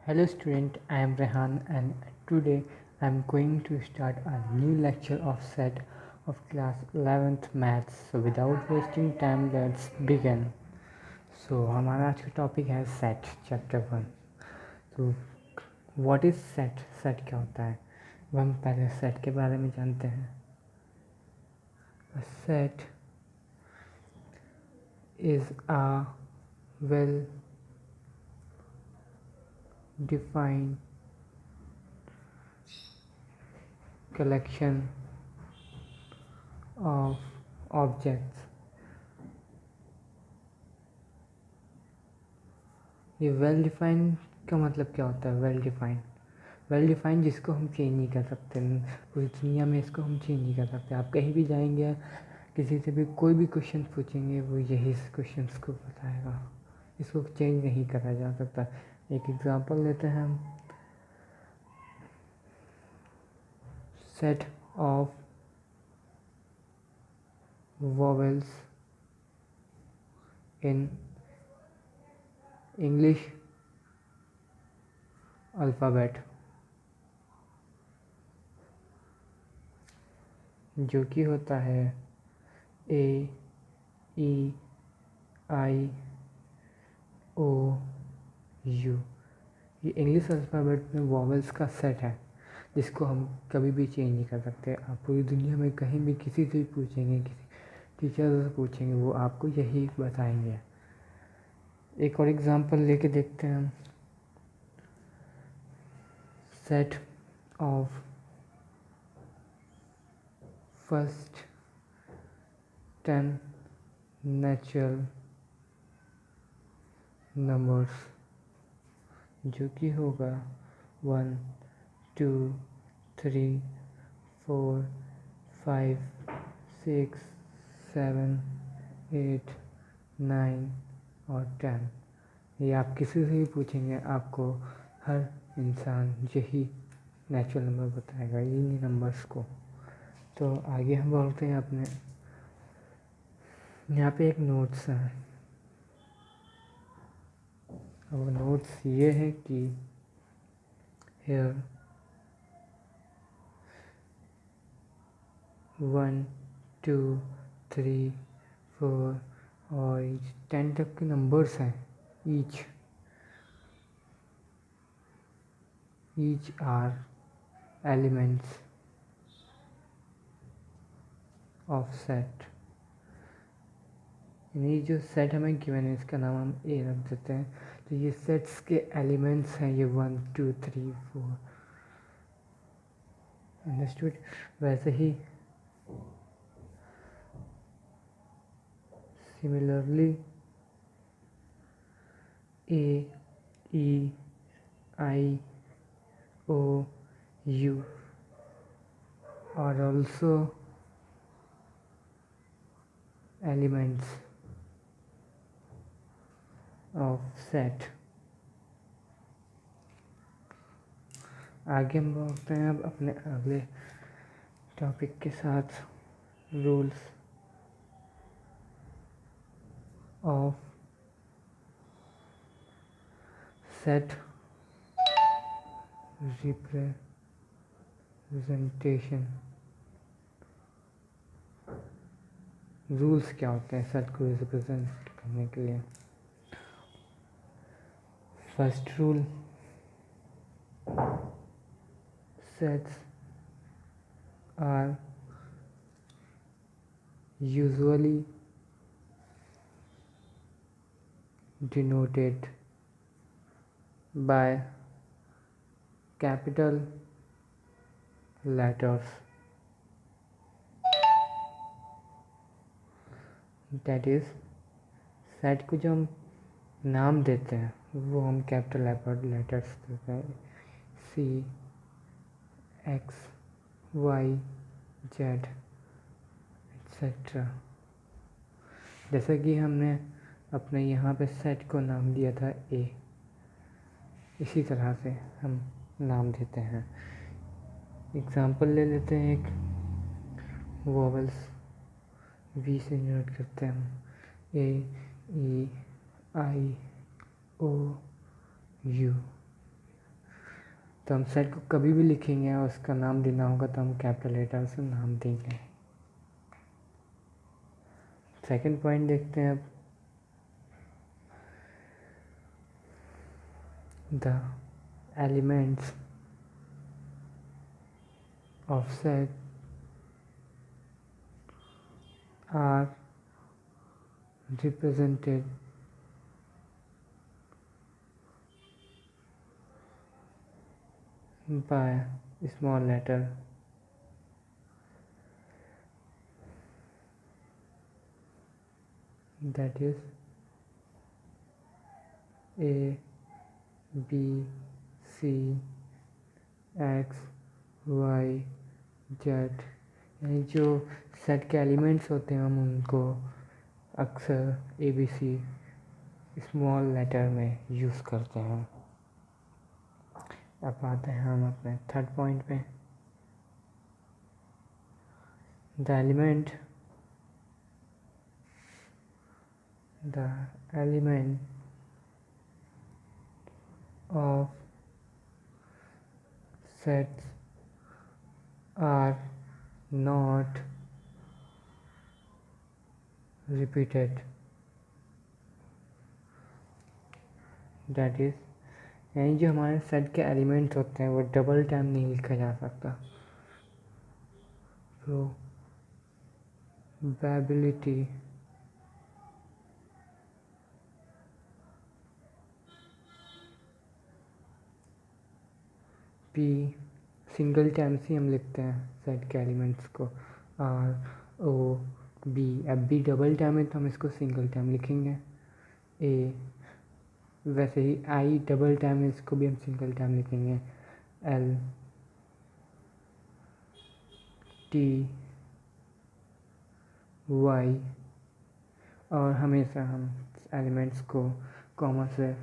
Hello student, I am Rehan and today I am going to start a new lecture of set of class 11th maths. So without wasting time let's begin. So हमारा आज का topic है set chapter 1। तो what is set? Set क्या होता है? अब हम पहले सेट के बारे में जानते हैं। Set is a well defined collection of objects। ये वेल डिफाइंड का मतलब क्या होता है? वेल डिफाइंड जिसको हम चेंज नहीं कर सकते, पूरी दुनिया में इसको हम चेंज नहीं कर सकते। आप कहीं भी जाएंगे, किसी से भी कोई भी क्वेश्चन पूछेंगे, वो यही क्वेश्चन को बताएगा, इसको चेंज नहीं करा जा सकता। एक एग्जांपल लेते हैं हम। Set of vowels in English alphabet, जो कि होता है ए, ई, आई, ओ, यू। ये इंग्लिश अल्फ़ाबेट में वॉवेल्स का सेट है जिसको हम कभी भी चेंज नहीं कर सकते। आप पूरी दुनिया में कहीं भी किसी से भी पूछेंगे, किसी टीचर से पूछेंगे, वो आपको यही बताएंगे। एक और एग्जांपल लेके देखते हैं हम। Set of first 10 natural numbers, जो कि होगा 1, 2, 3, 4, 5, 6, 7, 8, 9 और 10। ये आप किसी से भी पूछेंगे, आपको हर इंसान यही नेचुरल नंबर बताएगा, इन्हीं नंबर्स को। तो आगे हम बढ़ते हैं अपने। यहाँ पे एक नोट्स है। अब नोट्स ये है कि हेयर 1, 2, 3, 4 और 10 तक के नंबर्स हैं। each are elements of set। यानी जो सेट हमें गिवन है, इसका नाम हम ए रख देते हैं। तो ये सेट्स के एलिमेंट्स हैं, ये 1, 2, 3, 4। अंडरस्टूड? वैसे ही similarly A, E, I, O, U are also elements of set। आगे हम बढ़ते हैं अब अपने अगले टॉपिक के साथ। Rules of set representation. Rules क्या होते हैं सेट को रिप्रेजेंट करने के लिए? First rule, sets are usually denoted by capital letters, that is set को जो हम नाम देते हैं वो हम कैपिटल लेटर्स देते हैं, C, X, Y, Z etcetera. जैसा कि हमने अपने यहाँ पे सेट को नाम दिया था ए, इसी तरह से हम नाम देते हैं। एग्जाम्पल ले लेते हैं एक। वोवेल्स वी से नोट करते हैं हम, ए, ई, आई, ओ, यू। तो हम सेट को कभी भी लिखेंगे और उसका नाम देना होगा तो हम कैपिटल लेटर से नाम देंगे। सेकंड पॉइंट देखते हैं अब। The elements of set are represented by small letter, that is A, B, C, X, Y, Z। यानी जो सेट के एलिमेंट्स होते हैं हम उनको अक्सर ABC स्मॉल लेटर में यूज़ करते हैं। अब आते हैं हम अपने थर्ड पॉइंट पे। The element of sets are not repeated, that is यानी जो हमारे सेट के एलिमेंट्स होते हैं वो डबल टाइम नहीं लिखा जा सकता। प्रोबेबिलिटी पी सिंगल टाइम से हम लिखते हैं सेट के एलिमेंट्स को, ROB। अब B डबल टाइम है तो हम इसको सिंगल टाइम लिखेंगे। A वैसे ही I डबल टाइम है, इसको भी हम सिंगल टाइम लिखेंगे। L T Y, और हमेशा हम एलिमेंट्स को कॉमा से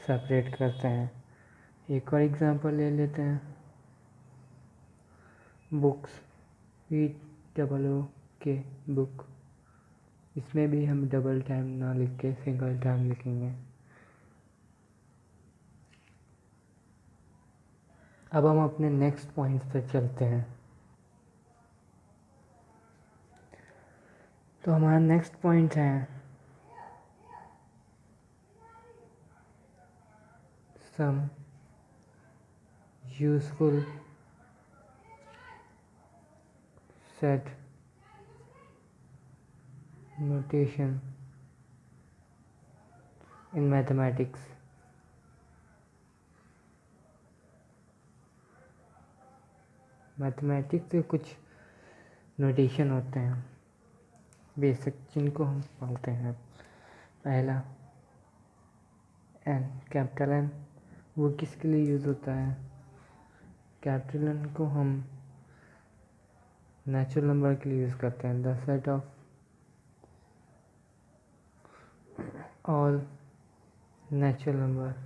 सेपरेट करते हैं। एक और एग्जांपल ले लेते हैं। Books, BOOK, book. इसमें भी हम डबल टाइम ना लिख के सिंगल टाइम लिखेंगे। अब हम अपने नेक्स्ट पॉइंट पर चलते हैं। तो हमारा नेक्स्ट पॉइंट है some useful set notation in mathematics. Mathematics के कुछ नोटेशन होते हैं बेसिक, जिनको हम पढ़ते हैं। पहला एन, कैपिटल एन, वो किसके लिए यूज़ होता है? कैपिटल एन को हम नेचुरल नंबर के लिए यूज़ करते हैं। The set of all natural number.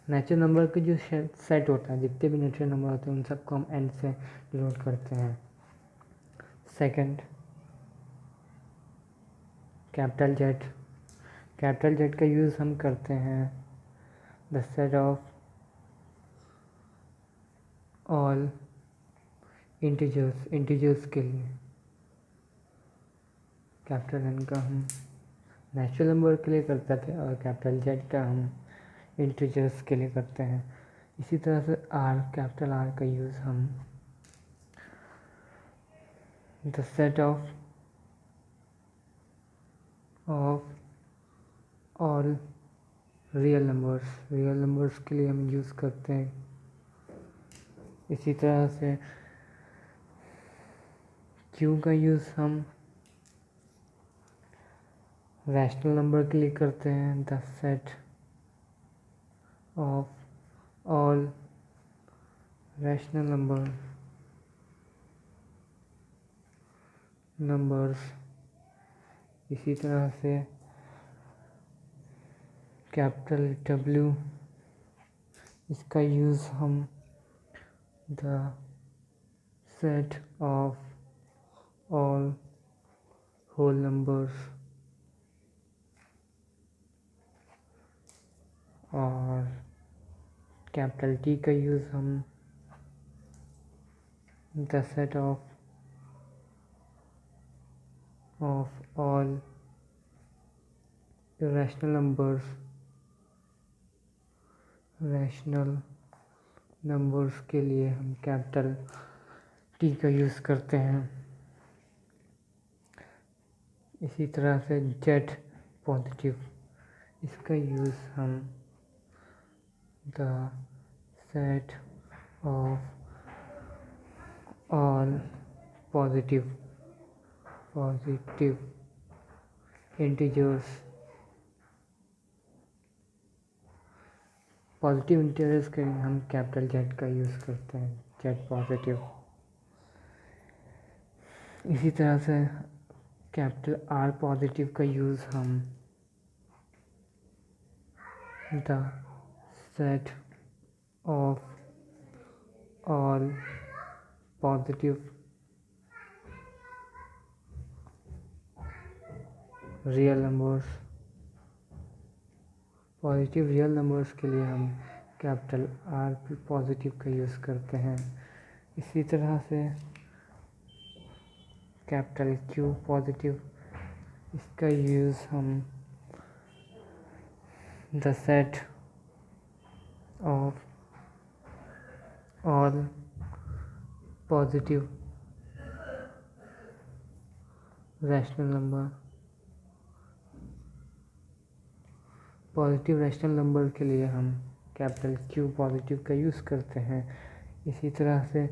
Natural number का जो सेट होता है, जितने भी नेचुरल नंबर होते हैं उन सबको हम एन से डिनोट करते हैं। Second, capital Z. Capital Z का यूज़ हम करते हैं the set of all integers के लिए। कैपिटल एन का हम नेचुरल नंबर के लिए करते थे और कैपिटल जेड का हम इंटीजर्स के लिए करते हैं। इसी तरह से आर, कैपिटल आर का यूज़ हम the set of all real numbers के लिए हम यूज़ करते हैं। इसी तरह से क्यू का यूज़ हम रैशनल नंबर के लिए करते हैं। The set of all rational numbers. इसी तरह से कैपिटल डब्ल्यू, इसका यूज़ हम the set of all whole numbers और कैपिटल टी का यूज़ हम the set of all rational numbers के लिए हम कैपिटल टी का यूज़ करते हैं। इसी तरह से जेड पॉजिटिव, इसका यूज़ हम the set of all positive integers, positive integers के लिए हम कैपिटल जेड का यूज़ करते हैं, जेड पॉजिटिव। इसी तरह से कैपिटल आर पॉजिटिव का यूज़ हम the set of all positive real numbers के लिए हम कैपिटल आर पॉजिटिव का यूज़ करते हैं। इसी तरह से कैपिटल क्यू पॉजिटिव, इसका यूज़ हम the set of all positive rational number के लिए हम कैपिटल क्यू पॉजिटिव का यूज़ करते हैं। इसी तरह से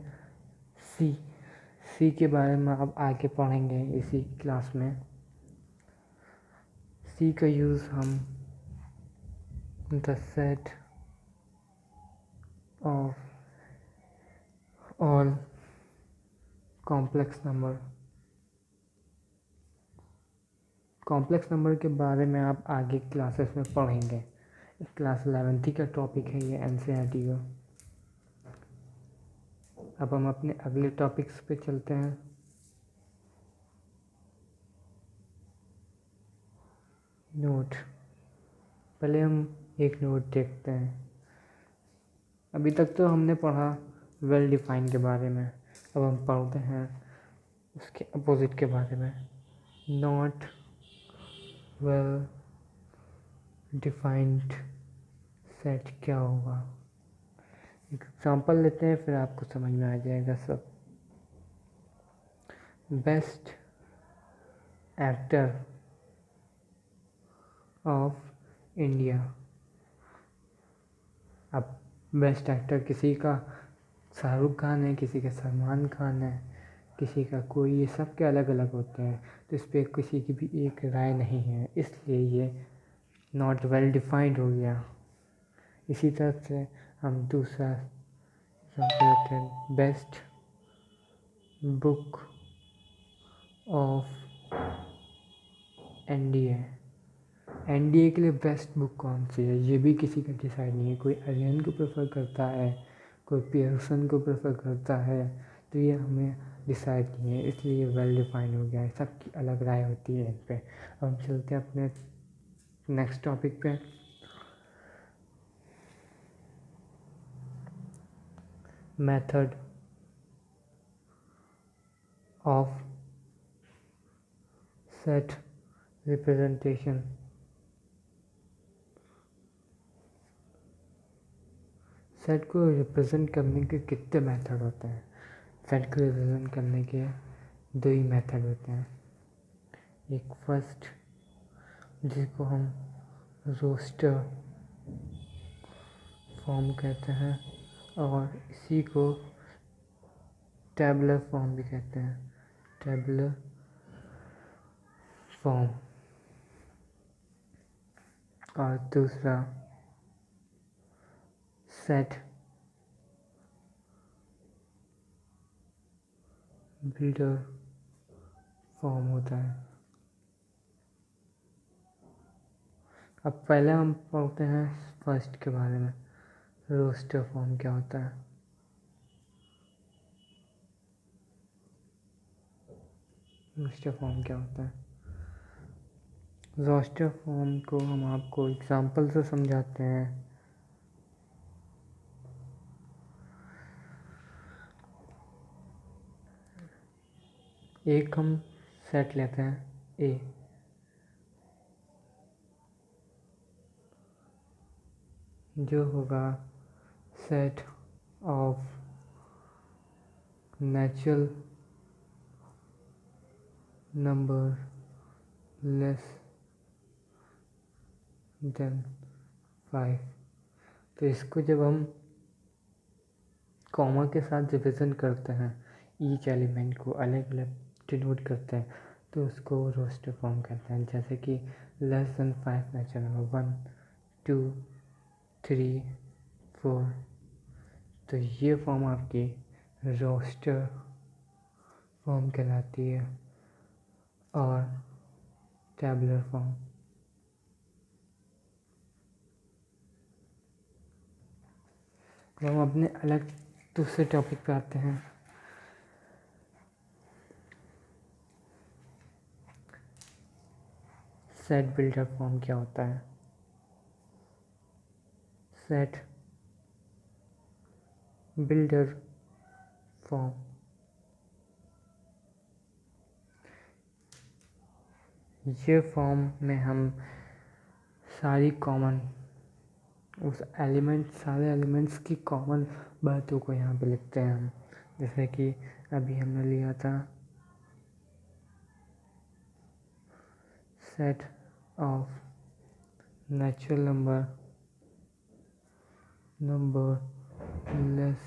सी के बारे में अब आगे पढ़ेंगे इसी क्लास में। सी का यूज़ हम the set of all complex number के बारे में आप आगे क्लासेस में पढ़ेंगे। क्लास 11th का टॉपिक है ये एनसीईआरटी का। अब हम अपने अगले टॉपिक्स पे चलते हैं। नोट, पहले हम एक नोट देखते हैं। अभी तक तो हमने पढ़ा वेल डिफाइंड के बारे में, अब हम पढ़ते हैं उसके अपोजिट के बारे में। नॉट वेल डिफाइंड सेट क्या होगा, एक एग्जांपल लेते हैं, फिर आपको समझ में आ जाएगा सब। Best actor of India. अब बेस्ट एक्टर किसी का शाहरुख खान है, किसी का सलमान खान है, किसी का कोई, ये सब के अलग अलग होते हैं, तो इस पर किसी की भी एक राय नहीं है, इसलिए ये नॉट वेल डिफाइंड हो गया। इसी तरह से हम दूसरा लेते हैं, बेस्ट बुक ऑफ एनडीए के लिए बेस्ट बुक कौन सी है, ये भी किसी का डिसाइड नहीं है। कोई अरियन को प्रेफर करता है, कोई पियर्सन को प्रेफर करता है, तो ये हमें डिसाइड नहीं है, इसलिए वेल डिफाइंड हो गया है। सबकी अलग राय होती है इन पे। अब हम चलते हैं अपने नेक्स्ट टॉपिक पे। Method of set representation. Set को रिप्रेजेंट करने के कितने मेथड होते हैं? सेट को रिप्रेजेंट करने के दो ही मेथड होते हैं। एक फर्स्ट, जिसको हम रोस्टर फॉर्म कहते हैं, और इसी को टेबुलर फॉर्म भी कहते हैं, टेबुलर फॉर्म। और दूसरा सेट बिल्डर फॉर्म होता है। अब पहले हम पढ़ते हैं फर्स्ट के बारे में, रोस्टर फॉर्म क्या होता है। रोस्टर फॉर्म क्या होता है? रोस्टर फॉर्म को हम आपको एग्जांपल से समझाते हैं। एक हम सेट लेते हैं ए, जो होगा set of natural number less than 5। तो इसको जब हम कॉमा के साथ डिविज़न करते हैं, ईच एलिमेंट को अलग अलग डिनोट करते हैं, तो उसको रोस्टर फॉर्म कहते हैं। जैसे कि लेस देन 5 नेचुरल नंबर 1 2 3 4, तो ये फॉर्म आपकी रोस्टर फॉर्म कहलाती है। और टैबुलर फॉर्म, हम अपने अलग दूसरे टॉपिक पे आते हैं। सेट बिल्डर फॉर्म क्या होता है? सेट बिल्डर फॉर्म ये फॉर्म में हम सारी कॉमन सारे एलिमेंट्स की कॉमन बातों को यहाँ पे लिखते हैं हम। जैसे कि अभी हमने लिया था set of natural number less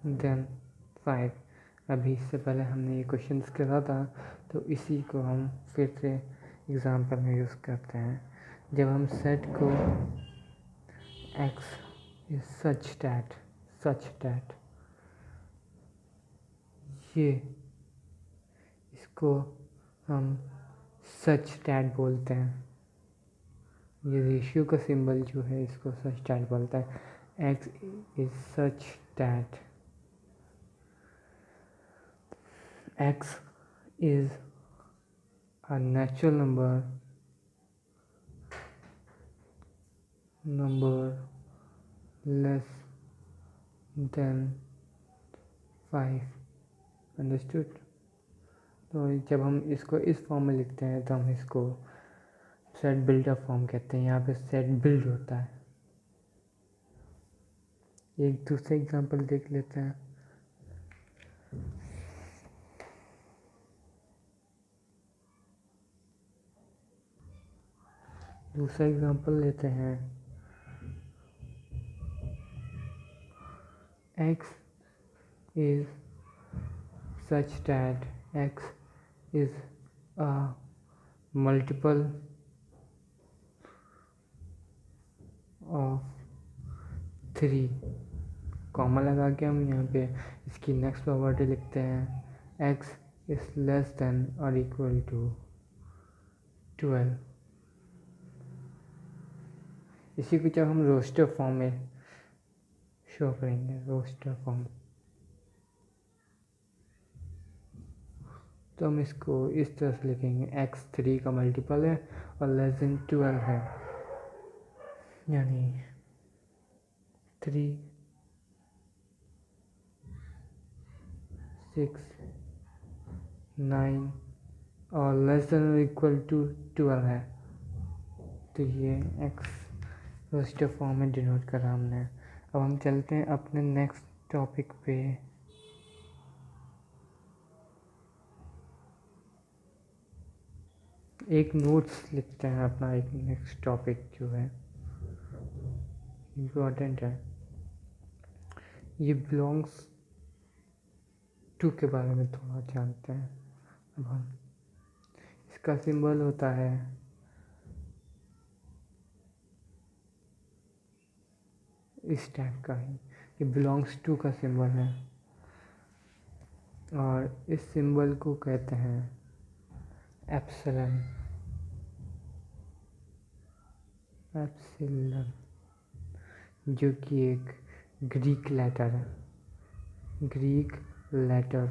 than 5। अभी इससे पहले हमने ये क्वेश्चंस करा था, तो इसी को हम फिर से एग्जाम्पल में यूज़ करते हैं। जब हम सेट को x इज सच दैट ये इसको हम सच दैट बोलते हैं। ये रेशियो का सिंबल जो है इसको सच दैट बोलता है। x is such that x is a natural number less than 5। Understood? तो जब हम इसको इस फॉर्म में लिखते हैं तो हम इसको सेट बिल्डर फॉर्म कहते हैं। यहाँ पे सेट बिल्ड होता है। एक दूसरा एग्जांपल देख लेते हैं। दूसरा एग्जांपल लेते हैं। x is such that x is a multiple of 3। Comma लगा के हम यहाँ पे इसकी नेक्स्ट प्रॉपर्टी लिखते हैं x is less than or equal to 12। इसी को जब हम रोस्टर फॉर्म में शो करेंगे, रोस्टर फॉर्म, तो हम इसको इस तरह से लिखेंगे x 3 का मल्टीपल है और लेस देन 12 है, यानी 3 6 9 और लेस देन इक्वल टू 12 है। तो ये x रोस्टर फॉर्म में डिनोट करा हमने। अब हम चलते हैं अपने नेक्स्ट टॉपिक पे। एक नोट्स लिखते हैं अपना, एक नेक्स्ट टॉपिक जो है इम्पोर्टेंट है। ये बिलोंग्स टू के बारे में थोड़ा जानते हैं। अब हम इसका सिंबल होता है इस टाइप का ही, ये बिलोंग्स टू का सिंबल है और इस सिंबल को कहते हैं एप्सिलॉन। जो कि एक ग्रीक लेटर है, ग्रीक लेटर।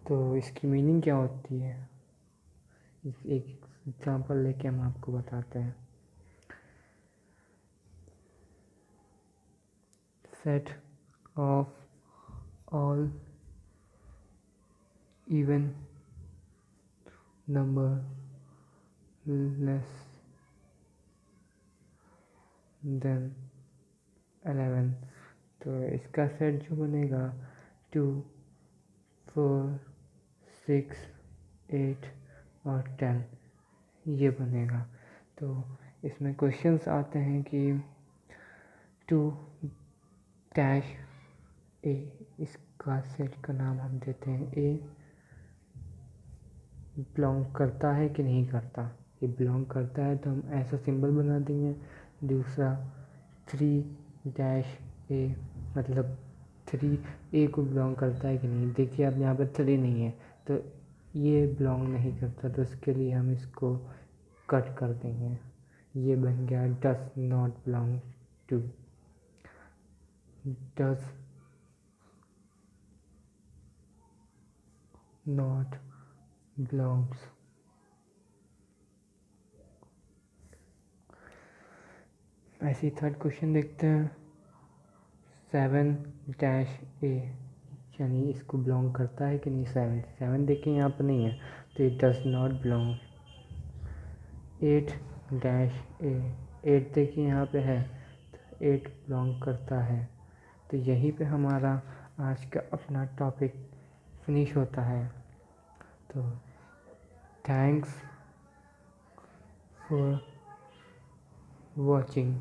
तो इसकी मीनिंग क्या होती है, एक एग्जांपल लेके हम आपको बताते हैं। Set of all even number less than 11। तो इसका सेट जो बनेगा 2, 4, 6, 8 और 10 ये बनेगा। तो इसमें क्वेश्चंस आते हैं कि 2 डैश ए, इसका सेट का नाम हम देते हैं ए, बिलोंग करता है कि नहीं करता। ये बिलोंग करता है तो हम ऐसा सिंबल बना देंगे। दूसरा 3 डैश ए, मतलब 3 ए को बिलोंग करता है कि नहीं। देखिए अब यहाँ पर 3 नहीं है तो ये बिलोंग नहीं करता, तो इसके लिए हम इसको कट कर देंगे। ये बन गया does not belong to, does not belongs. ऐसे ही थर्ड क्वेश्चन देखते हैं। 7 डैश ए, यानी इसको बिलोंग करता है कि नहीं। 7 देखिए यहाँ पर नहीं है तो ये डस नॉट बिलोंग। 8 डैश ए, 8 देखिए यहाँ पे है तो 8 बिलोंग करता है। तो यहीं पे हमारा आज का अपना टॉपिक फिनिश होता है। तो थैंक्स फॉर वॉचिंग।